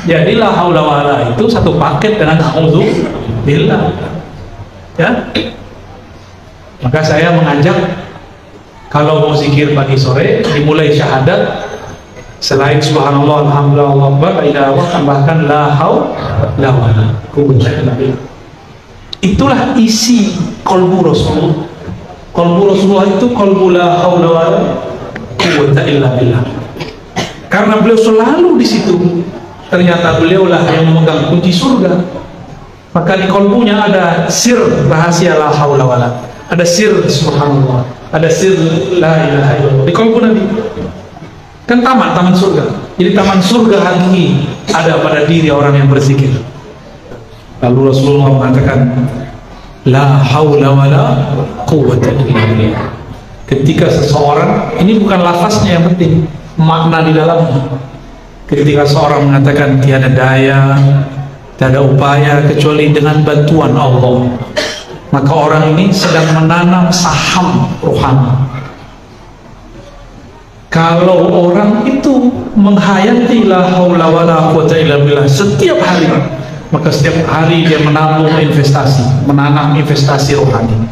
Jadi la haula wala itu satu paket dengan a'udzubillah. Ya. Maka saya mengajak kalau mau zikir pagi sore dimulai syahadat, selain subhanallah alhamdulillah Allahu akbar la ilaha illallah tambahkan la haula wala quwwata illa billah. Itulah isi qalbu Rasulullah. Qalbu Rasulullah itu qalbu la haula wala quwwata illa billah. Karena beliau selalu di situ. Ternyata beliaulah yang memegang kunci surga. Maka di qalbunya ada sir rahasia la haula wala, ada sir subhanallah, ada sir la ilaha illallah di qalbu Nabi. Kan taman surga. Jadi taman surga hakiki ada pada diri orang yang berzikir. Lalu Rasulullah mengatakan la haula wala quwwata illa billah. Ketika seseorang, ini bukan lafaznya yang penting, makna di dalamnya. Ketika seorang mengatakan tiada daya, tiada upaya kecuali dengan bantuan Allah, maka orang ini sedang menanam saham rohani. Kalau orang itu menghayati la haula wala quwwata illa billah setiap hari, maka setiap hari dia menabung investasi, menanam investasi rohani.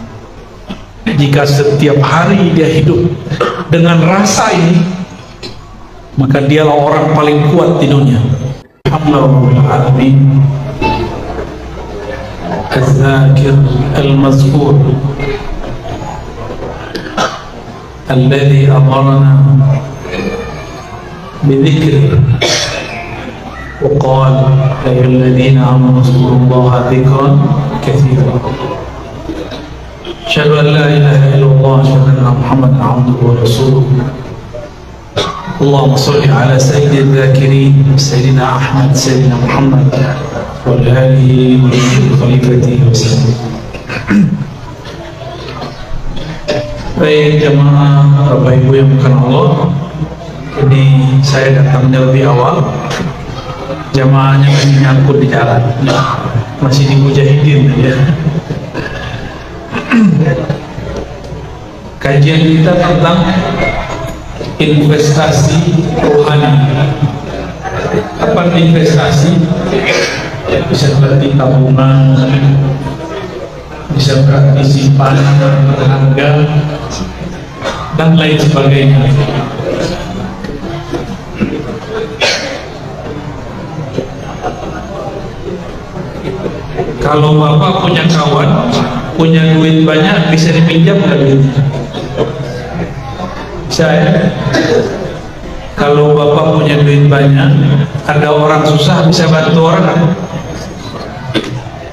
Jika setiap hari dia hidup dengan rasa ini, maka dialah orang paling kuat di dunia. Alhamdulillah alamin. Az-zakir al-mazkur alladhi amarna bi-dhikri wa qala ya ayyuhalladhina amanu dhkurullaha dhikran katsiran. Asyhadu an la ilaha illallah wa asyhadu anna Muhammadan abduhu wa rasuluh. Allahumma salli ala sayyidil dhakirin sayyidina Ahmad sayyidina Muhammad wa alihi wa khalifatihi wa sallam. Baik jamaah Bapak Ibu yang bukan Allah, ini saya datangnya lebih awal. Jamaahnya masih nyangkut di jalan, masih di mujahidin ya. Kajian kita tentang investasi rohani. Apa investasi? Bisa berarti tabungan, bisa berarti simpanan berharga dan lain sebagainya. Kalau Bapak punya kawan, punya duit banyak, bisa dipinjam nggak duitnya? Saya, kalau Bapak punya duit banyak, ada orang susah, bisa bantu orang apa?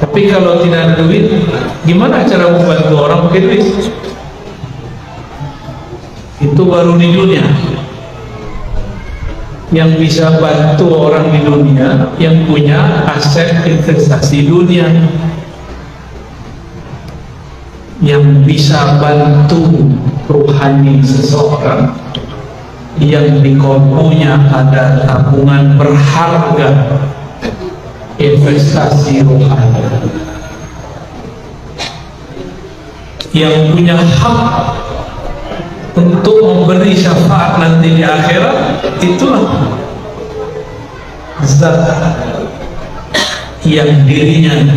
Tapi kalau tidak ada duit, gimana cara membantu orang pakai duit? Itu baru di dunia. Yang bisa bantu orang di dunia yang punya aset investasi dunia. Yang bisa bantu rohani seseorang yang di kolbunya ada tabungan berharga investasi rohani, yang punya hak untuk memberi syafaat nanti di akhirat, itulah zat yang dirinya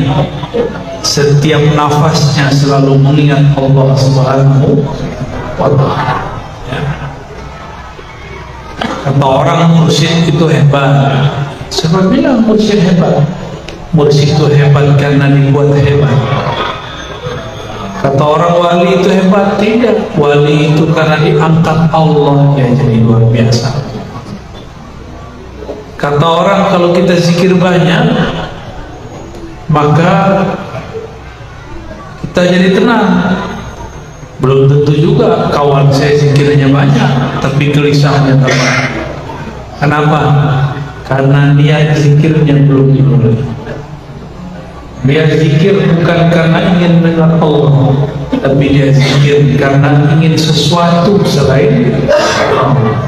setiap nafasnya selalu mengingat Allah Subhanahu wa ta'ala. Kata orang mursyid itu hebat. Siapa bilang mursyid hebat? Mursyid itu hebat karena dibuat hebat. Kata orang wali itu hebat, tidak. Wali itu karena diangkat Allah, ya jadi luar biasa. Kata orang kalau kita zikir banyak, maka kita jadi tenang. Belum tentu juga kawan saya zikirnya banyak, tapi gelisahnya tambah. Kenapa? Karena dia zikirnya belum dimulai. Dia zikir bukan karena ingin mendengar Allah, tapi dia zikir karena ingin sesuatu selain Allah.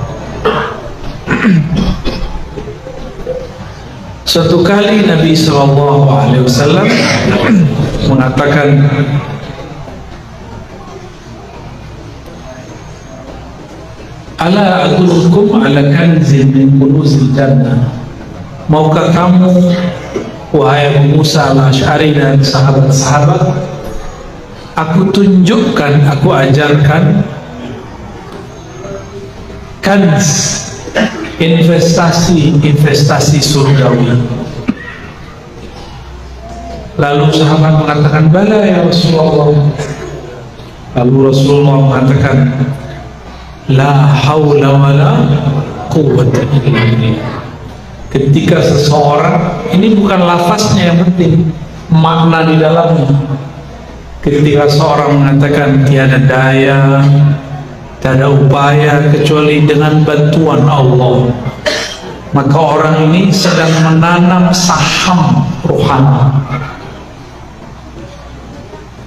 Suatu kali Nabi SAW mengatakan, ala adullukum ala kanzin min kunuzil jannah maukah kamu wahai Abu Musa al-Asy'ari dan sahabat-sahabat, aku tunjukkan, aku ajarkan kans investasi surgawi. Lalu sahabat mengatakan, bala ya Rasulullah. Lalu Rasulullah mengatakan, la haula wala quwwata illa billah. Ketika seseorang, ini bukan lafaznya yang penting, makna di dalamnya. Ketika seorang mengatakan tiada daya, tiada upaya kecuali dengan bantuan Allah, maka orang ini sedang menanam saham rohani.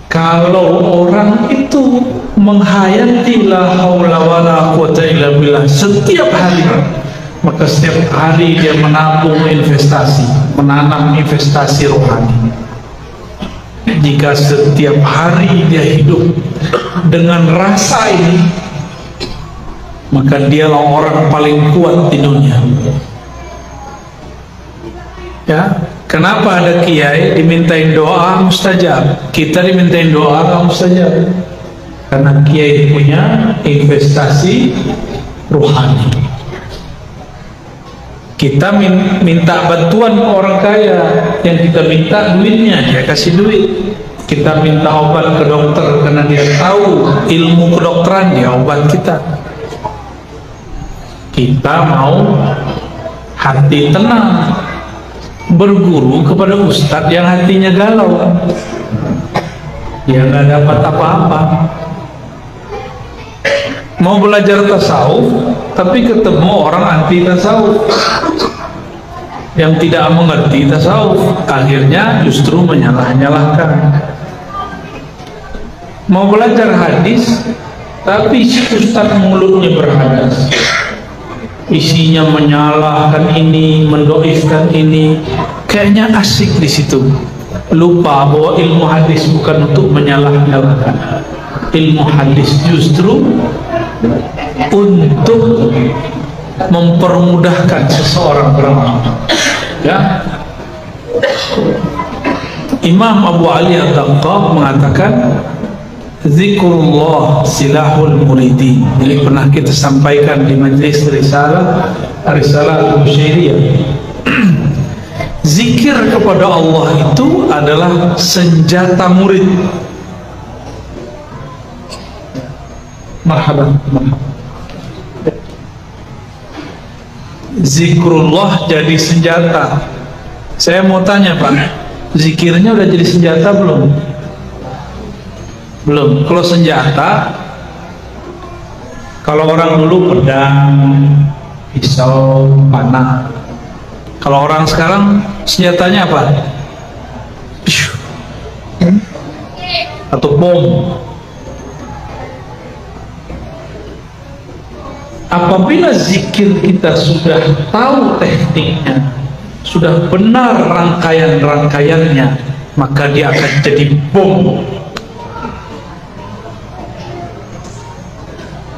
Kalau orang itu menghayati la haula wala quwwata illa billah setiap hari, maka setiap hari dia menabung investasi, menanam investasi rohani. Jika setiap hari dia hidup dengan rasa ini, maka dialah orang paling kuat di dunia. Ya, kenapa ada kiai dimintain doa mustajab, kita dimintain doa nggak mustajab? Karena kiai punya investasi rohani. Kita minta bantuan orang kaya, yang kita minta duitnya, dia kasih duit. Kita minta obat ke dokter karena dia tahu ilmu kedokteran, dia obat kita. Kita mau hati tenang, berguru kepada ustadz yang hatinya galau, dia nggak dapat apa-apa. Mau belajar tasawuf tapi ketemu orang anti tasawuf yang tidak mengerti tasawuf, akhirnya justru menyalah-nyalahkan. Mau belajar hadis tapi si ustadz mulutnya berhadas, isinya menyalahkan ini, mendoifkan ini, kayaknya asik di situ. Lupa bahwa ilmu hadis bukan untuk menyalah-nyalahkan. Ilmu hadis justru untuk mempermudahkan seseorang beramal. Ya, Imam Abu Ali Al-Taqqah mengatakan, zikrullah silahul muridin. Ini pernah kita sampaikan di majelis risalah Al-Busyairiyah. Zikir kepada Allah itu adalah senjata murid. Marhaban, marhaban. Zikrullah jadi senjata. Saya mau tanya Pak, zikirnya udah jadi senjata belum? Belum. Kalau senjata, kalau orang dulu pedang, pisau, panah. Kalau orang sekarang senjatanya apa? Atau bom. Apabila zikir kita sudah tahu tekniknya, sudah benar rangkaian-rangkaiannya, maka dia akan jadi bom.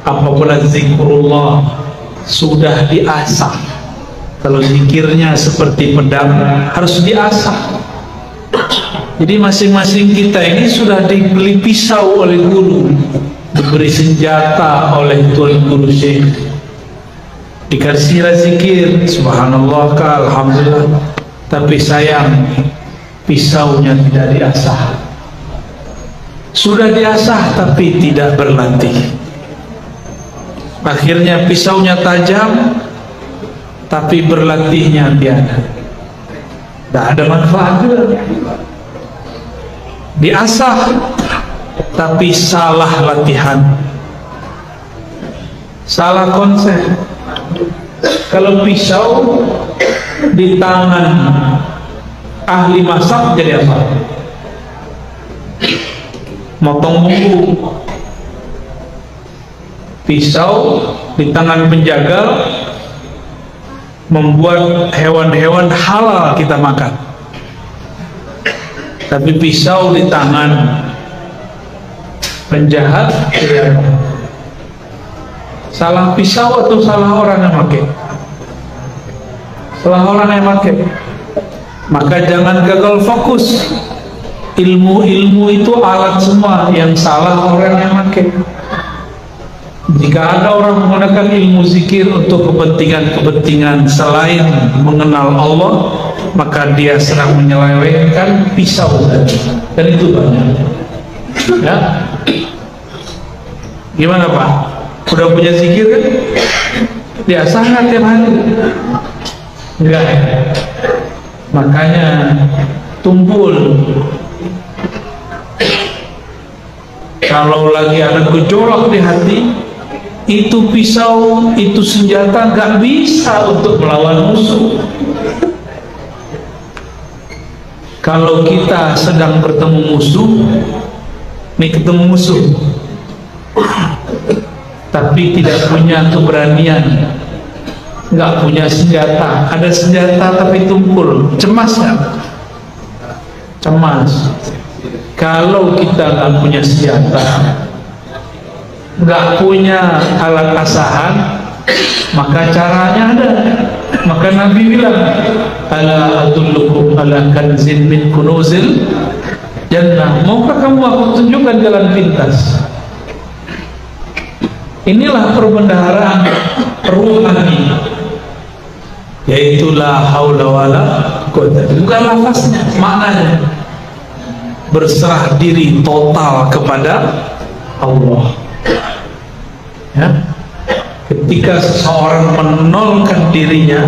Apabila zikrullah sudah diasah, kalau zikirnya seperti pedang harus diasah. Jadi masing-masing kita ini sudah dibeli pisau oleh guru, diberi senjata oleh tuan guru syekh, dikasih zikir subhanallah ka alhamdulillah, tapi sayang pisaunya tidak diasah. Sudah diasah tapi tidak berlatih, akhirnya pisaunya tajam tapi berlatihnya tiada. Tidak ada manfaatnya. Diasah tapi salah latihan, salah konsep. Kalau pisau di tangan ahli masak jadi apa? Motong bumbu. Pisau di tangan penjagal membuat hewan-hewan halal kita makan. Tapi pisau di tangan penjahat, ya. Salah pisau atau salah orang yang pakai? salah orang yang pakai. Maka jangan gagal fokus. Ilmu itu alat semua, yang salah orang yang pakai. Jika ada orang menggunakan ilmu zikir untuk kepentingan selain mengenal Allah, maka dia sedang menyelewengkan pisau tadi. Dan itu banyak. Ya. Gimana Pak? Udah punya zikir kan? Dia sangat tiap hari. Enggak ya? Makanya tumpul. Kalau lagi ada gejolak di hati, itu pisau, itu senjata gak bisa untuk melawan musuh. Kalau kita sedang bertemu musuh, ketemu musuh, tapi tidak punya keberanian, nggak punya senjata, ada senjata tapi tumpul, cemas nggak? Cemas. Kalau kita nggak punya senjata, nggak punya alat asahan, maka caranya ada. Maka Nabi bilang, ala adullukum ala kanzin min kunuzil jannah. Maukah kamu aku tunjukkan jalan pintas? Inilah perbendaharaan ruhani, yaitu la haula wala quwwata. Bukan lafaznya, maknanya berserah diri total kepada Allah. Ya, ketika seseorang menolkan dirinya,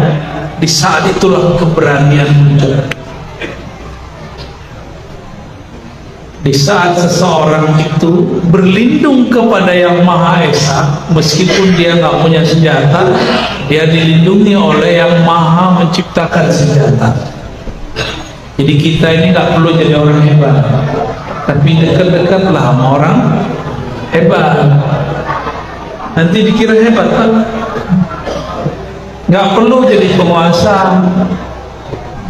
di saat itulah keberanian muncul. Di saat seseorang itu berlindung kepada Yang Maha Esa, meskipun dia nggak punya senjata, dia dilindungi oleh Yang Maha menciptakan senjata. Jadi kita ini nggak perlu jadi orang hebat, tapi dekat-dekatlah sama orang hebat. Nanti dikira hebat kan? Nggak perlu jadi penguasa,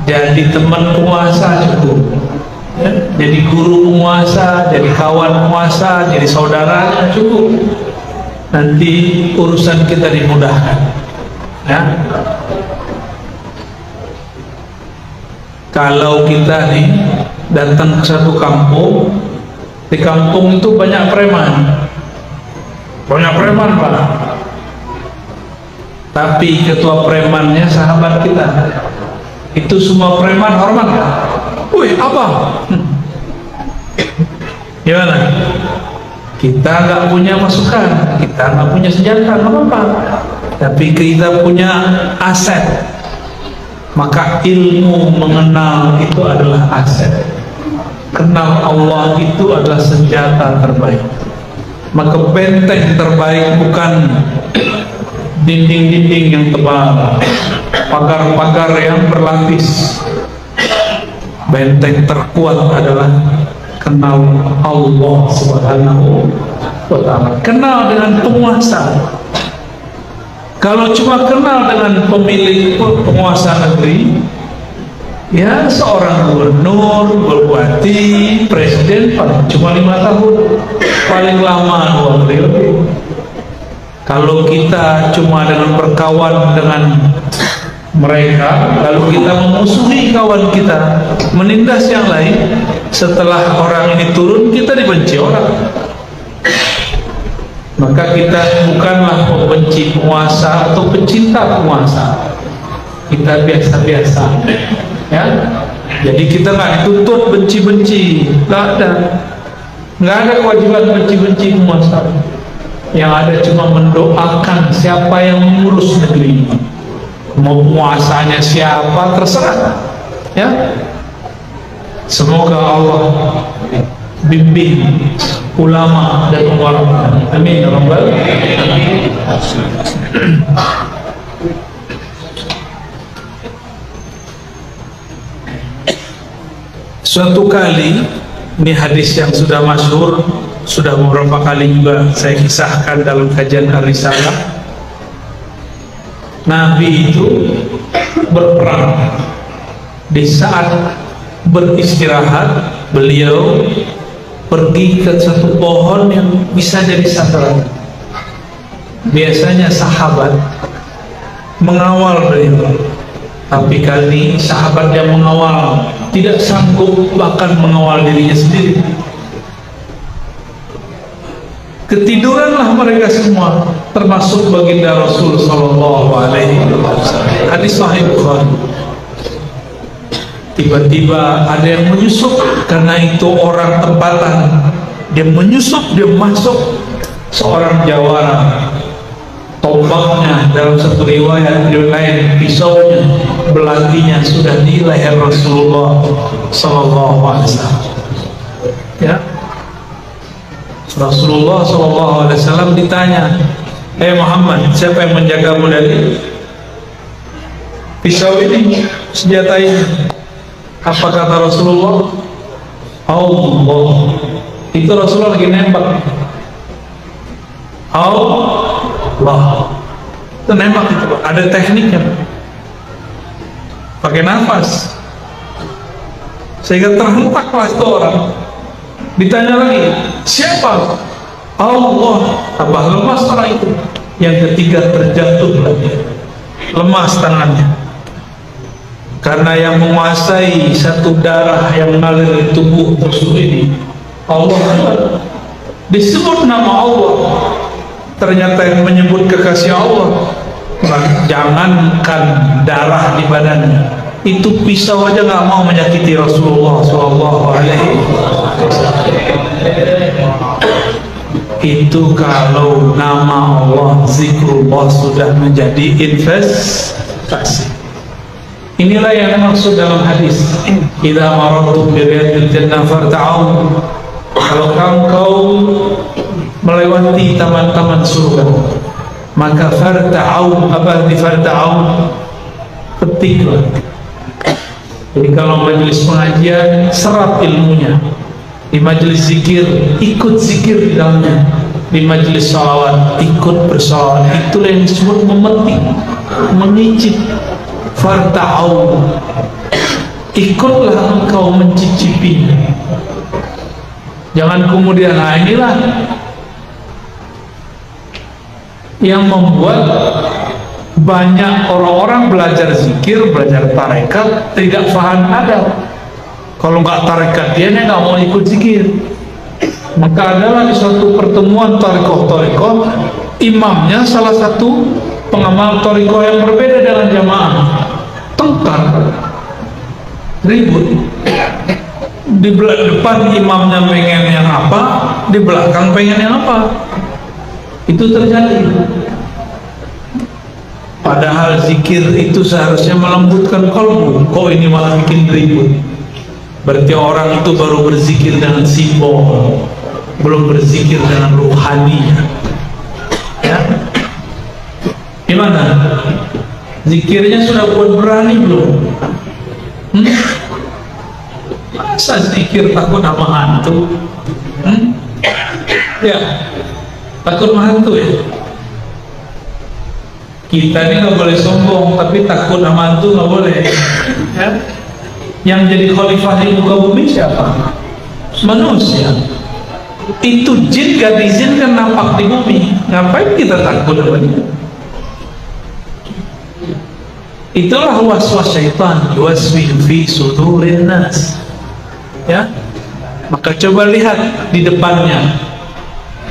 jadi teman penguasa cukup. Ya, jadi guru penguasa, jadi kawan penguasa, jadi saudara cukup. Nanti urusan kita dimudahkan. Ya. Kalau kita nih datang ke satu kampung, di kampung itu banyak preman, Pak. Tapi ketua premannya sahabat kita. Itu semua preman hormat. Wih, apa? Gimana? Kita nggak punya masukan, kita nggak punya senjata, nggak apa-apa. Tapi kita punya aset. Maka ilmu mengenal itu adalah aset. Kenal Allah itu adalah senjata terbaik. Maka benteng terbaik bukan dinding-dinding yang tebal, pagar-pagar yang berlapis. Benteng terkuat adalah kenal Allah Subhanahu wa ta'ala. Kenal dengan penguasa. Kalau cuma kenal dengan pemilik penguasa negeri, ya seorang gubernur, bupati, presiden paling cuma 5 tahun, paling lama 2 periode. Kalau kita cuma dengan berkawan dengan mereka, lalu kita memusuhi kawan kita, menindas yang lain, setelah orang ini turun kita dibenci orang. Maka kita bukanlah pembenci penguasa atau pencinta penguasa, kita biasa-biasa. Ya, jadi kita nggak dituntut benci-benci, nggak ada kewajiban benci-benci penguasa. Yang ada cuma mendoakan siapa yang mengurus negeri ini. Mau penguasanya siapa terserah. Ya, semoga Allah bimbing ulama dan ulama. Amin ya rabbal alamin. Suatu kali, ini hadis yang sudah masyhur, sudah beberapa kali juga saya kisahkan dalam kajian Ar-Risalah. Nabi itu berperang. Di saat beristirahat, beliau pergi ke satu pohon yang bisa jadi sasaran. Biasanya sahabat mengawal beliau. Tapi kali ini sahabat yang mengawal tidak sanggup bahkan mengawal dirinya sendiri. Ketiduranlah mereka semua, termasuk baginda Rasul Sallallahu Alaihi Wasallam. Hadis Sahih Bukhari. Tiba-tiba ada yang menyusup, karena itu orang tempatan. Dia menyusup, dia masuk. Seorang jawara, tombaknya dalam satu riwayat lain, pisaunya, belatinya sudah di leher Rasulullah Sallallahu Alaihi Wasallam. Ya. Rasulullah SAW ditanya, Muhammad, siapa yang menjagamu dari pisau ini, senjata ini? Apa kata Rasulullah? Allah. Itu Rasulullah lagi nembak. Allah. Itu nembak itu, ada tekniknya. Pakai nafas. Sehingga terhentaklah itu orang. Ditanya lagi, siapa? Allah. Tambah lemas orang itu. Yang ketiga terjatuh lagi, lemas tangannya, karena yang menguasai satu darah yang mengalir di tubuh musuh ini Allah. Disebut nama Allah, ternyata yang menyebut kekasih Allah. Jangankan darah di badannya, itu pisau aja nggak mau menyakiti Rasulullah SAW. Itu kalau nama Allah, zikrullah sudah menjadi investasi. Inilah yang maksud dalam hadis, idza marartum bi riyadil jannah farta'u. Kalau kau melewati taman-taman surga, maka farta'u. Apa di farta'u? Petiklah. Jadi kalau majelis pengajian, serap ilmunya. Di majelis zikir, ikut zikir di dalamnya. Di majelis salawat, ikut bersalawat. Itulah yang disebut memetik, menyicip. Farta'u, ikutlah engkau mencicipinya. Jangan kemudian, nah inilah yang membuat banyak orang-orang belajar zikir, belajar tarekat, tidak paham adab. Kalau nggak tarekat dia nggak mau ikut zikir. Maka adalah di suatu pertemuan tarekoh, imamnya salah satu pengamal tarekoh yang berbeda dengan jamaah, tengkar, ribut. Di depan imamnya pengen yang apa, di belakang pengen yang apa. Itu terjadi. Padahal zikir itu seharusnya melembutkan kalbu. Kok ini malah bikin ribut? Berarti orang itu baru berzikir dengan simbol, belum berzikir dengan ruhani. Ya, gimana? Zikirnya sudah buat berani belum? Masa zikir takut sama hantu? Ya, takut sama hantu ya? Kita ini nggak boleh sombong, tapi takut sama hantu nggak boleh. Ya? Yang jadi khalifah di muka bumi siapa? Manusia. Itu jin gak diizinkan nampak di bumi. Ngapain kita takut sama dia? Itulah waswas syaitan, yuwaswisu fi sudurin nas. Ya, maka coba lihat di depannya,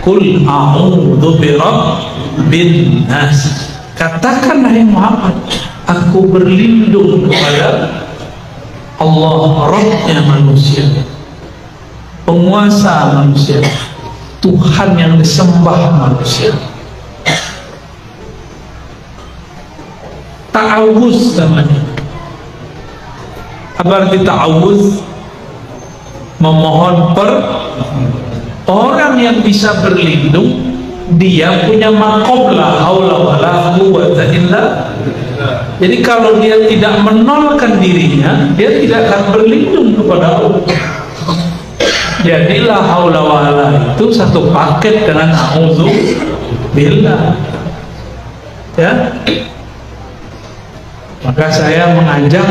Qul a'udzu birabbin nas. Katakanlah ya Muhammad, aku berlindung kepada Allah, Rabbnya manusia, penguasa manusia, Tuhan yang disembah manusia. Ta'awuz namanya. Apa arti ta'awuz? Memohon orang yang bisa berlindung, dia punya maqam la haula wala quwwata illa. Jadi kalau dia tidak menolkan dirinya, dia tidak akan berlindung kepada Allah. Jadi la haula wala itu satu paket dengan a'udzu billah. Ya. Maka saya mengajak,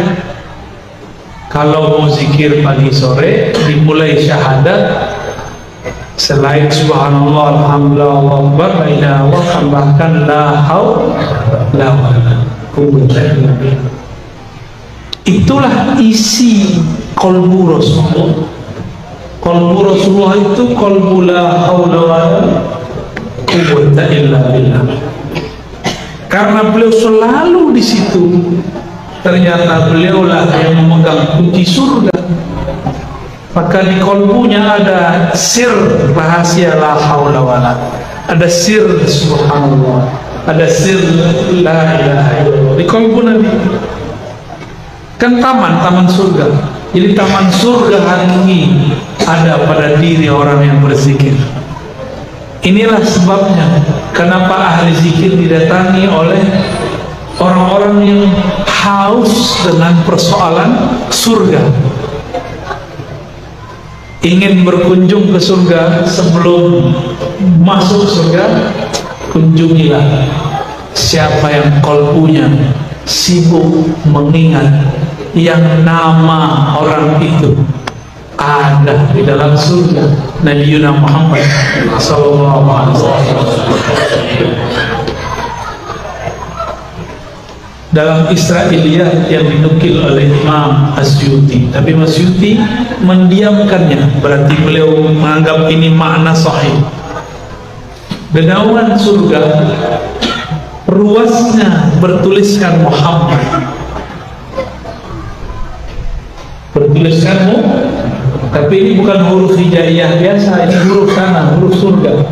kalau mau zikir pagi sore, dimulai syahadat, selain subhanallah, alhamdulillah, Allahu akbar, la ilaha illallah, tambahkan la haula wala quwwata illa billah. Itulah isi qalbu Rasulullah. Qalbu Rasulullah itu qalbu la haula wala quwwata illa billah. Karena beliau selalu di situ, ternyata beliaulah yang memegang kunci surga. Maka di kolbunya ada sir rahasia la haula wala, ada sir subhanallah, ada sir la ilaha illallah di kolbu Nabi. Kan taman surga. Jadi taman surga hari ini ada pada diri orang yang berzikir. Inilah sebabnya kenapa ahli zikir didatangi oleh orang-orang yang haus dengan persoalan surga. Ingin berkunjung ke surga, sebelum masuk surga, kunjungilah siapa yang kolbunya sibuk mengingat yang nama orang itu ada di dalam surga, Nabi Muhammad sallallahu alaihi wasallam. Dalam Israiliyat yang dinukil oleh Imam Asyuti, tapi Asyuti mendiamkannya, berarti beliau menganggap ini makna sahih. Dedaunan surga ruasnya bertuliskan Muhammad, bertuliskanmu, tapi ini bukan huruf hijaiyah biasa, ini huruf sana, huruf surga.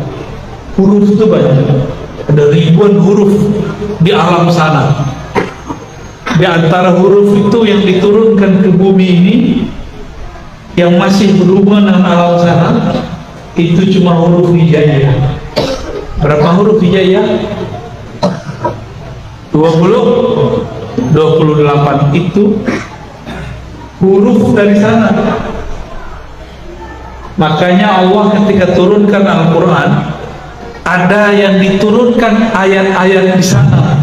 Huruf itu banyak, ada ribuan huruf di alam sana. Di antara huruf itu yang diturunkan ke bumi ini, yang masih berhubungan dengan alam sana, itu cuma huruf hijaiyah. Berapa huruf hijaiyah? 28 itu huruf dari sana. Makanya Allah ketika turunkan Al-Quran, ada yang diturunkan ayat-ayat di sana.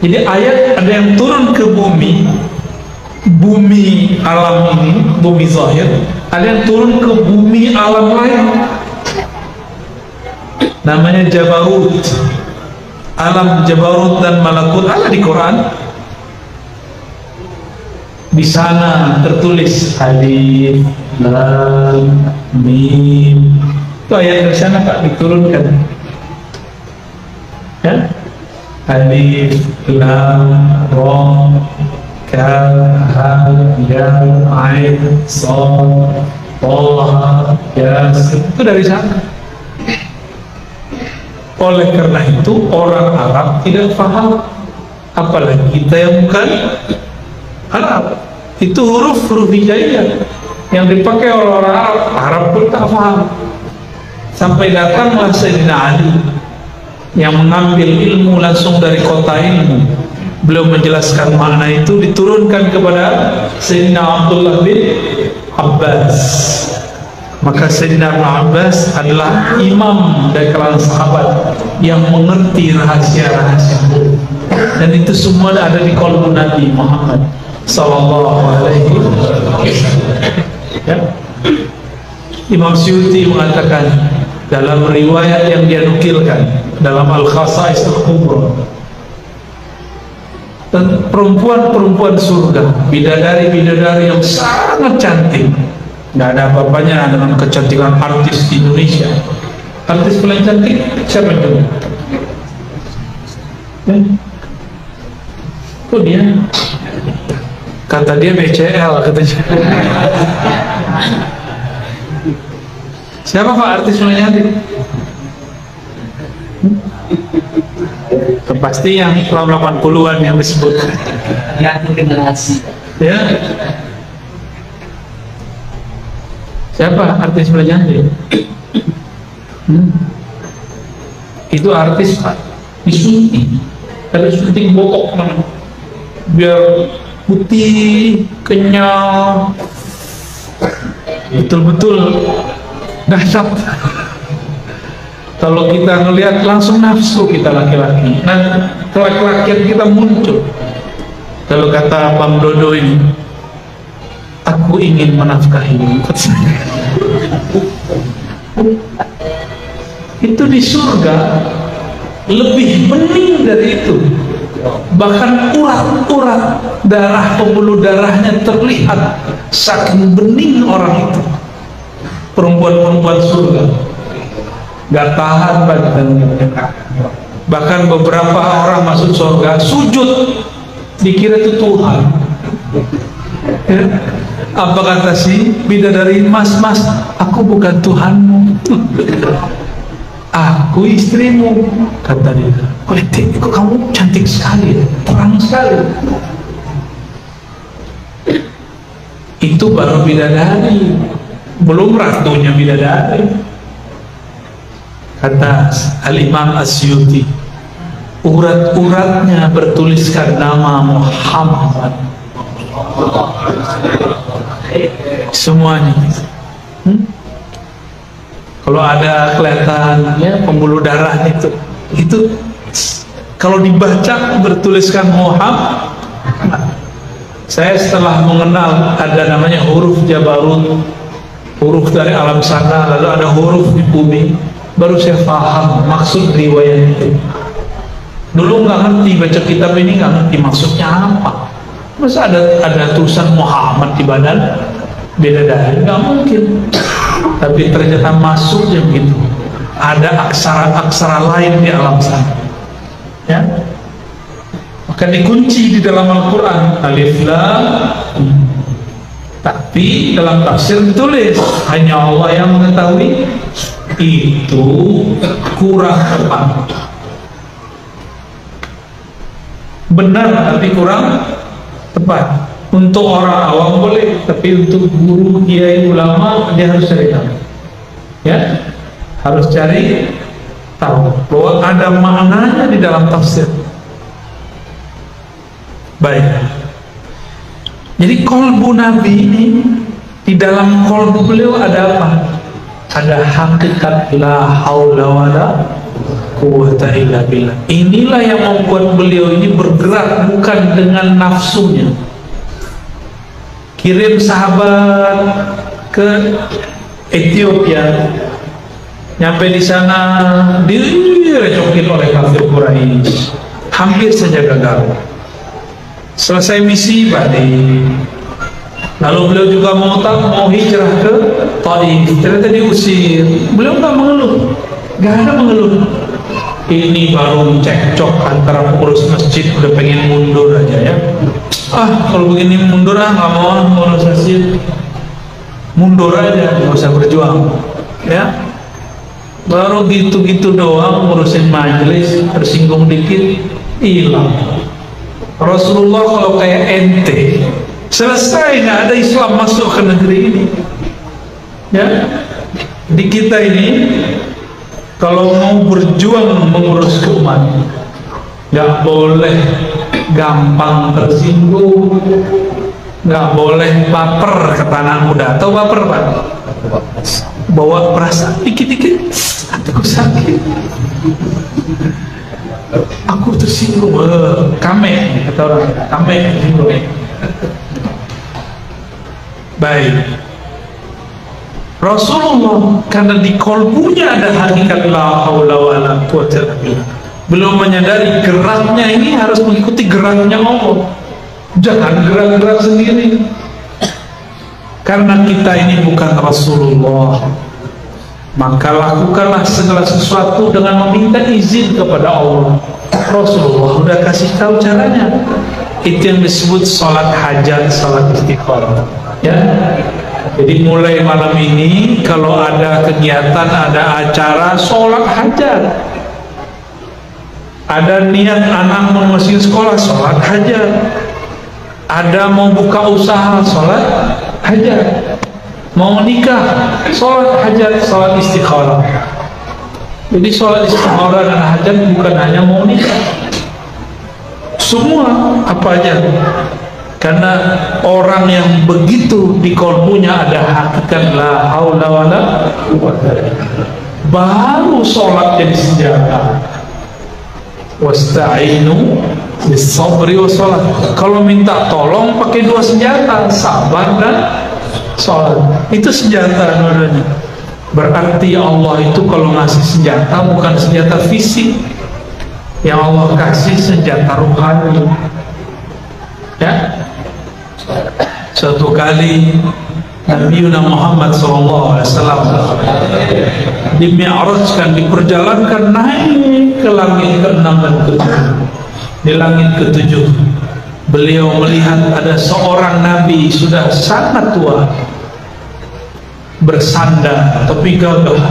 Jadi ayat ada yang turun ke bumi, bumi alam ini, bumi zahir, ada yang turun ke bumi alam lain, namanya Jabarut. Alam Jabarut dan Malakut ada di Quran. Di sana tertulis Alif Lam Mim. Itu ayat dari sana Pak diturunkan. Ya? Alif Lam Ra Kaf Ha Ya Ain Shad Tha Yasin. Itu dari sana. Oleh karena itu orang Arab tidak paham, apalagi kita yang bukan Arab. Itu huruf hijaiyah yang dipakai oleh orang Arab pun tak paham. Sampai datanglah Sayyidina Ali yang mengambil ilmu langsung dari kota ilmu. Beliau menjelaskan makna itu, diturunkan kepada Sayyidina Abdullah bin Abbas. Maka Sayyidina Abbas adalah imam dari kalangan sahabat yang mengerti rahasia-rahasia, dan itu semua ada di qalbu Nabi Muhammad sallallahu alaihi wasallam. Ya. Imam Syuuti mengatakan dalam riwayat yang dia nukilkan dalam Al-Khasa'is Al-Kubra, dan perempuan-perempuan surga, bidadari-bidadari yang sangat cantik, nggak ada apa-apanya dengan kecantikan artis di Indonesia. Artis paling cantik siapa itu? Kok dia? Kata dia BCL katanya. Siapa Pak artis paling cantik? Pasti yang tahun 80-an yang disebut. Yang generasi. Ya. Siapa artis paling cantik? Itu artis Pak, disuntik. Ada suntik botok namanya, biar putih, kenyal, betul-betul dahsyat. Kalau kita ngelihat langsung nafsu kita laki-laki, nah kelaki-lakian kita muncul. Kalau kata Bang Dodo ini, aku ingin menafkahimu. Itu di surga lebih bening dari itu. Bahkan urat-urat darah, pembuluh darahnya terlihat, saking bening orang itu. Perempuan-perempuan surga gak tahan badannya. Bahkan beberapa orang masuk surga sujud, dikira itu Tuhan. Ya. Apa kata si bidadari, mas, aku bukan Tuhanmu, aku istrimu, kata dia. Kok kamu cantik sekali, terang sekali. Itu baru bidadari, belum ratunya bidadari. Kata Al-Imam Asyuti, urat-uratnya bertuliskan nama Muhammad, semuanya. Kalau ada kelihatan ya pembuluh darah itu kalau dibaca bertuliskan Muhammad. Saya setelah mengenal ada namanya huruf Jabarut, huruf dari alam sana, lalu ada huruf di bumi, baru saya paham maksud riwayat itu. Dulu nggak ngerti, baca kitab ini nggak ngerti maksudnya apa. Masa ada tulisan Muhammad di badan bidadari? Nggak mungkin. Tapi ternyata masuknya begitu. Ada aksara-aksara lain di alam sana. Ya. Maka dikunci di dalam Al-Quran Alif Lam. Tapi dalam tafsir ditulis hanya Allah yang mengetahui. Itu kurang tepat. Benar tapi kurang tepat. Untuk orang awam boleh, tapi untuk guru, kiai, ulama dia harus cari tahu. Ya, harus cari tahu bahwa ada maknanya di dalam tafsir. Baik. Jadi kolbu Nabi ini, di dalam kolbu beliau ada apa? Ada hakikat la haula wala quwwata illa billah. Inilah yang membuat beliau ini bergerak bukan dengan nafsunya. Kirim sahabat ke Ethiopia, nyampe di sana direcokin oleh kafir Quraisy, hampir saja gagal. Selesai misi balik. Lalu beliau juga mau hijrah ke Taif, ternyata diusir. Beliau nggak mengeluh, nggak ada mengeluh. Ini baru cekcok antara pengurus masjid, udah pengen mundur aja ya. Kalau begini mundur nggak mau ngurus masjid, mundur aja, nggak usah berjuang ya. Baru gitu-gitu doang ngurusin majelis, tersinggung dikit hilang. Rasulullah kalau kayak ente selesai, nggak ada Islam masuk ke negeri ini ya. Di kita ini kalau mau berjuang mengurus umat nggak boleh gampang tersinggung, nggak boleh baper ke tanah muda. Tahu baper Pak? Bawa perasaan dikit-dikit, hatiku sakit, aku tersinggung, kame kata orang, kame tersinggung. Baik. Rasulullah karena di kolbunya ada hakikat la haula wala quwwata illa billah. Belum menyadari geraknya ini harus mengikuti geraknya Allah. Jangan gerak-gerak sendiri. Karena kita ini bukan Rasulullah, maka lakukanlah segala sesuatu dengan meminta izin kepada Allah. Rasulullah udah kasih tahu caranya. Itu yang disebut salat hajat, salat istiqamah. Ya. Jadi mulai malam ini kalau ada kegiatan, ada acara, sholat hajat. Ada niat anak mau masukin sekolah, sholat hajat. Ada mau buka usaha, sholat hajat. Mau nikah, sholat hajat, sholat istikharah. Jadi sholat istikharah dan hajat bukan hanya mau nikah, semua apa aja. Karena orang yang begitu di kolbunya ada hakikat la haula wala quwwata, baru sholat jadi senjata. Wasta'inu bis-sabri wa sholat. Kalau minta tolong pakai dua senjata, sabar dan sholat. Itu senjata dua-duanya. Berarti Allah itu kalau ngasih senjata bukan senjata fisik. yang Allah kasih senjata rohani. Ya, suatu kali Nabi Muhammad SAW dimi'rajkan, diperjalankan naik ke langit ke-6 dan ke-7. Di langit ke-7 beliau melihat ada seorang Nabi sudah sangat tua, bersandar tapi gagah,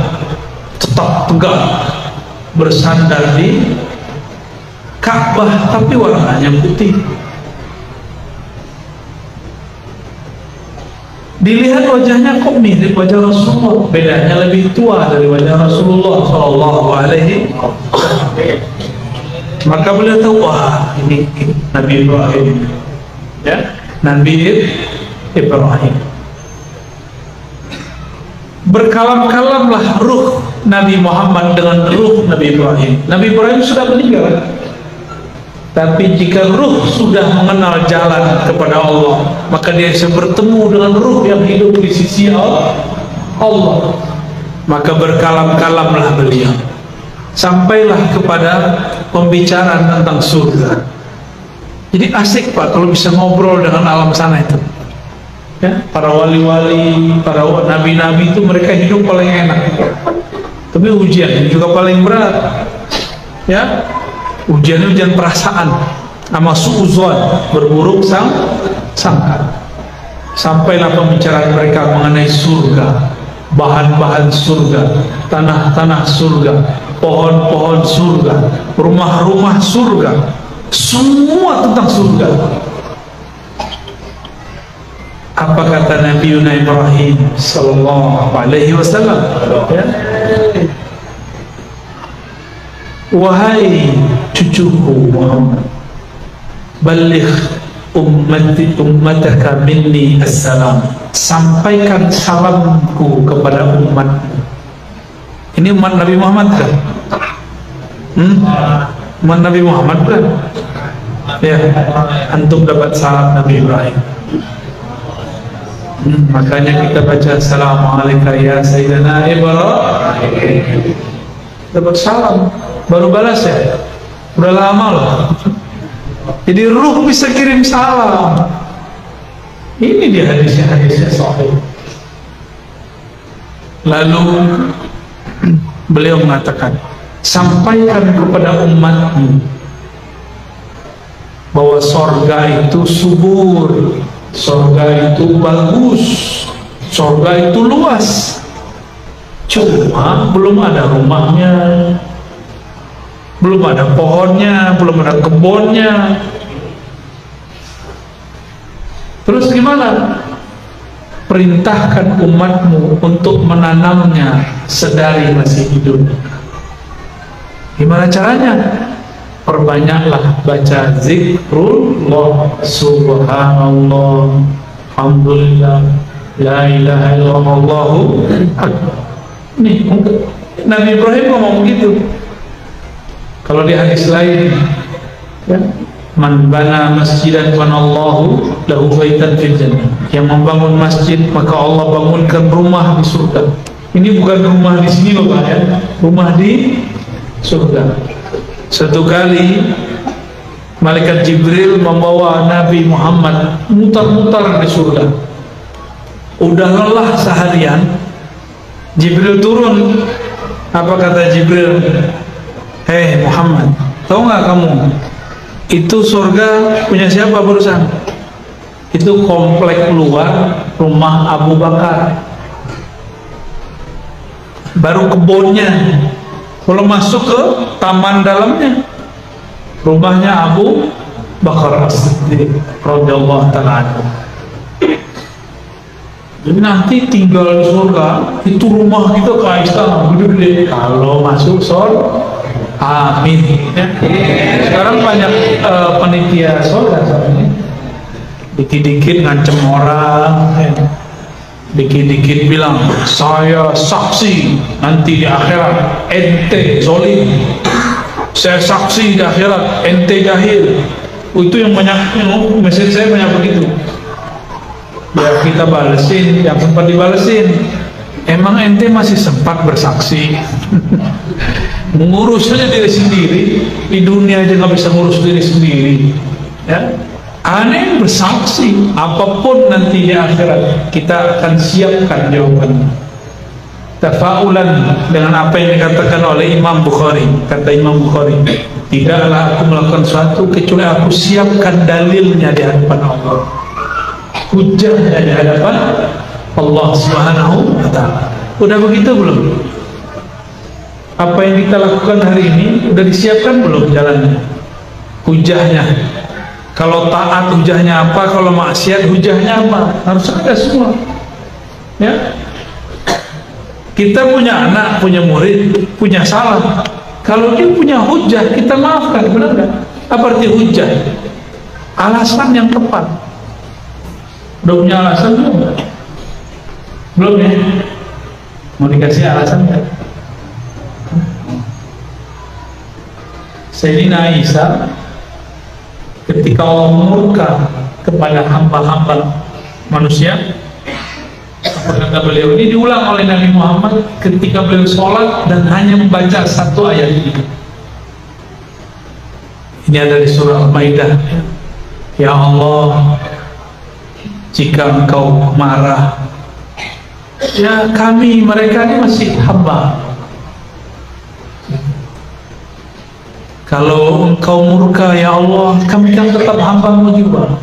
tetap tegak, bersandar di Ka'bah tapi warnanya putih. Dilihat wajahnya kok mirip wajah Rasulullah, bedanya lebih tua dari wajah Rasulullah Shallallahu Alaihi Wasallam. Maka beliau tahu, wah ini Nabi Ibrahim, ya, Nabi Ibrahim. Berkalam-kalamlah ruh Nabi Muhammad dengan ruh Nabi Ibrahim. Nabi Ibrahim sudah meninggal, tapi jika ruh sudah mengenal jalan kepada Allah, maka dia bisa bertemu dengan ruh yang hidup di sisi Allah. Maka berkalam-kalamlah beliau, sampailah kepada pembicaraan tentang surga. Jadi asik Pak kalau bisa ngobrol dengan alam sana itu. Ya, para wali-wali, para nabi-nabi itu mereka hidup paling enak. Tapi ujian juga paling berat. Ya, ujian perasaan sama suuzon, berburuk sangka. Sampailah pembicaraan mereka mengenai surga, bahan-bahan surga, tanah-tanah surga, pohon-pohon surga, rumah-rumah surga, semua tentang surga. Apa kata Nabi Ibrahim sallallahu alaihi wasallam? Ya. Wahai cucuku Muhammad, baligh ummataka minni assalam. Sampaikan salamku kepada umatmu. Ini umat Nabi Muhammad kan? Umat Nabi Muhammad kan? Ya, antum dapat salam Nabi Ibrahim. Makanya kita baca Assalamualaikum ya Sayyidina Ibrahim. Dapat salam, baru balas ya. Udah lama loh. Jadi ruh bisa kirim salam. Ini dia hadisnya sahih. Lalu beliau mengatakan, sampaikan kepada umatmu bahwa sorga itu subur, sorga itu bagus, sorga itu luas. Cuma belum ada rumahnya, belum ada pohonnya, belum ada kebunnya. Terus gimana? Perintahkan umatmu untuk menanamnya sedari masih hidup. Gimana caranya? Perbanyaklah baca zikrullah, subhanallah, alhamdulillah, la ilaha illallah. Nih, Nabi Ibrahim ngomong gitu. Kalau di hadis lain, ya, man bana masjidan banallahu lahu baitan fil jannah. Yang membangun masjid maka Allah bangunkan rumah di surga. Ini bukan rumah di sini loh Pak ya, rumah di surga. Satu kali malaikat Jibril membawa Nabi Muhammad mutar-mutar di surga. Udah lelah seharian, Jibril turun. Apa kata Jibril? Hei Muhammad, tahu nggak kamu itu surga punya siapa barusan? Itu komplek luar rumah Abu Bakar, baru kebunnya, belum masuk ke taman dalamnya, rumahnya Abu Bakar As-Siddiq radhiyallahu ta'ala anhu. Jadi nanti tinggal di surga itu rumah kita kayak istana gede-gede. Kalau masuk surga, amin. Ya. Sekarang banyak panitia surga soalnya. Dikit-dikit ngancem orang, ya. Dikit-dikit bilang saya saksi nanti di akhirat ente zolim, saya saksi di akhirat ente jahil. Itu yang banyak, mesin saya banyak begitu. Ya kita balesin yang sempat dibalesin. Emang ente masih sempat bersaksi? Mengurus saja diri sendiri, di dunia aja nggak bisa ngurus diri sendiri, ya. Aneh bersaksi, apapun nanti di akhirat kita akan siapkan jawabannya. Tafaulan dengan apa yang dikatakan oleh Imam Bukhari. Kata Imam Bukhari, tidaklah aku melakukan sesuatu kecuali aku siapkan dalilnya di hadapan Allah, hujahnya di hadapan Allah Subhanahu wa ta'ala. Udah begitu belum? Apa yang kita lakukan hari ini udah disiapkan belum jalannya, hujahnya? Kalau taat hujahnya apa, kalau maksiat hujahnya apa? Harus ada semua, ya. Kita punya anak, punya murid, punya salah. Kalau dia punya hujah, kita maafkan, benar nggak? Apa arti hujah? Alasan yang tepat. Udah punya alasan belum? Belum ya? Mau dikasih alasan nggak? Sayyidina Isa ketika Allah murka kepada hamba-hamba manusia, apa kata beliau? Ini diulang oleh Nabi Muhammad ketika beliau sholat dan hanya membaca satu ayat ini. Ini ada di surah Al-Maidah. Ya Allah, jika engkau marah, ya kami, mereka ini masih hamba. Kalau engkau murka, ya Allah, kami kan tetap hamba-Mu juga.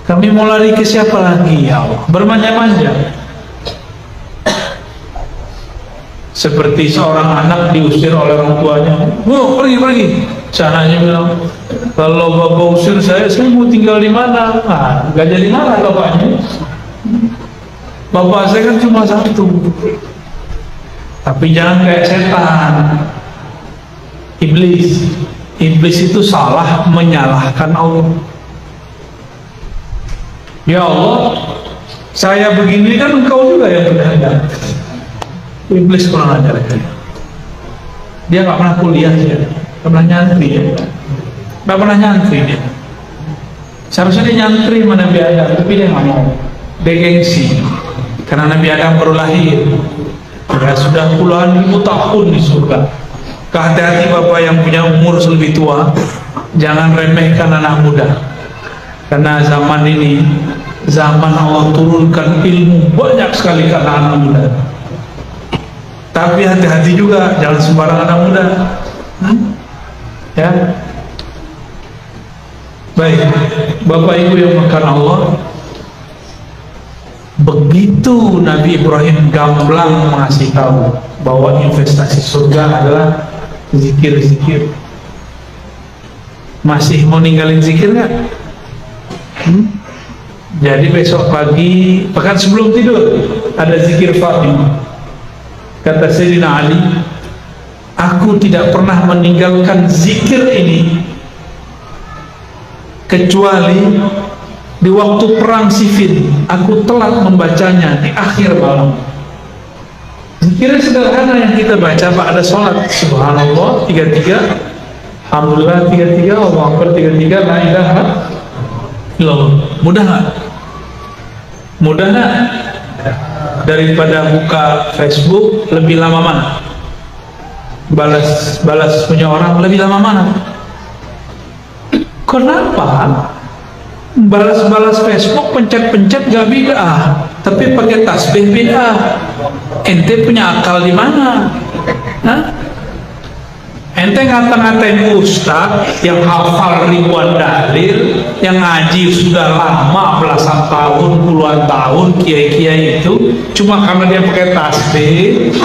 Kami mau lari ke siapa lagi, ya Allah? Bermanja-manja. Seperti seorang anak diusir oleh orang tuanya. Oh, pergi. Sananya bilang, kalau bapak usir saya mau tinggal di mana? Nah, nggak jadi marah bapaknya. Bapak saya kan cuma satu. Tapi jangan kayak setan. Iblis itu salah menyalahkan Allah. Ya Allah, saya begini kan engkau juga yang berkehendak. Iblis kurang ajar. Dia nggak pernah kuliah, ya. Nggak pernah nyantri, ya. Nggak pernah nyantri dia. Seharusnya dia nyantri sama Nabi Adam, tapi dia nggak mau. Dia gengsi. Karena Nabi Adam baru lahir, ya sudah puluhan ribu tahun di surga. Hati-hati bapak yang punya umur lebih tua, jangan remehkan anak muda. Karena zaman ini, zaman Allah turunkan ilmu banyak sekali ke anak muda. Tapi hati-hati juga, jangan sembarang anak muda. Ya. Baik, bapak ibu yang makan Allah. Begitu Nabi Ibrahim gamblang mengasih tahu bahwa investasi surga adalah zikir-zikir, masih mau ninggalin zikir nggak? Jadi besok pagi, bahkan sebelum tidur, ada zikir Fatimah. Kata Sayyidina Ali, aku tidak pernah meninggalkan zikir ini kecuali di waktu perang Siffin. Aku telat membacanya di akhir malam. Zikirnya sederhana yang kita baca pada sholat. Subhanallah 33, Alhamdulillah 33, Allahu Akbar 33, la ilaha illallah. Mudah nggak? Mudah nggak? Daripada buka Facebook lebih lama mana? Balas punya orang lebih lama mana? Kenapa? Balas Facebook, pencet-pencet gak bid'ah, tapi pakai tasbih bid'ah. Ente punya akal di mana? Hah? Ente ngata-ngatain ustaz yang hafal ribuan dalil, yang ngaji sudah lama belasan tahun, puluhan tahun, kiai-kiai itu cuma karena dia pakai tasbih.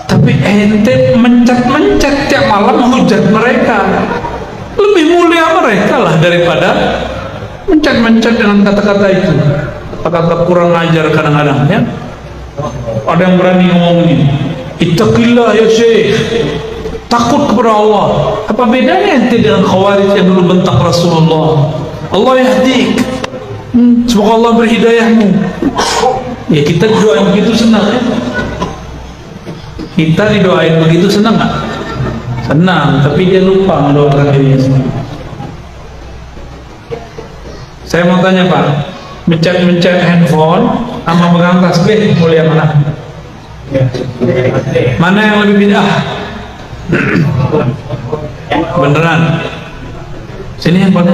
Tapi ente mencet-mencet tiap malam hujat mereka. Lebih mulia mereka lah daripada mencet-mencet dengan kata-kata itu, kata-kata kurang ajar kadang-kadang, ya. Ada yang berani ngomong ini, ittaqillah ya syekh, takut kepada Allah. Apa bedanya ente dengan khawarij yang dulu bentak Rasulullah? Allah yahdik, semoga Allah berhidayahmu. Ya kita didoain begitu senang, ya. Kita didoain begitu senang nggak? Senang, tapi dia lupa mendoakan dirinya sendiri. Saya mau tanya Pak, mencet-mencet handphone sama megang tasbih mulia mana? Mana yang lebih bid'ah? Beneran? Sini yang mana?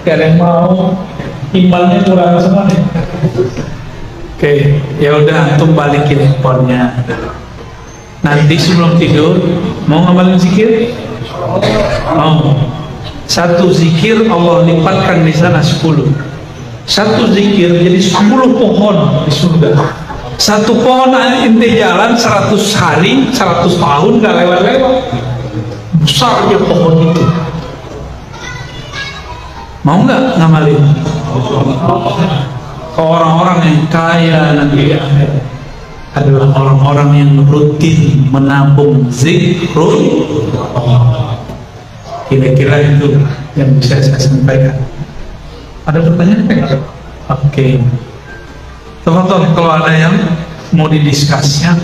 Gak ada yang mau. Imannya kurang semua. Oke, ya udah antum balikin handphonenya. Nanti sebelum tidur mau ngamalin zikir? Mau. Satu zikir Allah lipatkan di sana 10. Satu zikir jadi 10 pohon di surga. Satu pohon ente jalan 100 hari, 100 tahun gak lewat-lewat. Besarnya pohon itu. Mau nggak ngamalin? Orang-orang yang kaya nanti adalah orang-orang yang rutin menabung zikrul. Kira-kira itu yang bisa saya sampaikan. Ada pertanyaan enggak? Oke. Teman-teman, kalau ada yang mau didiskusikan,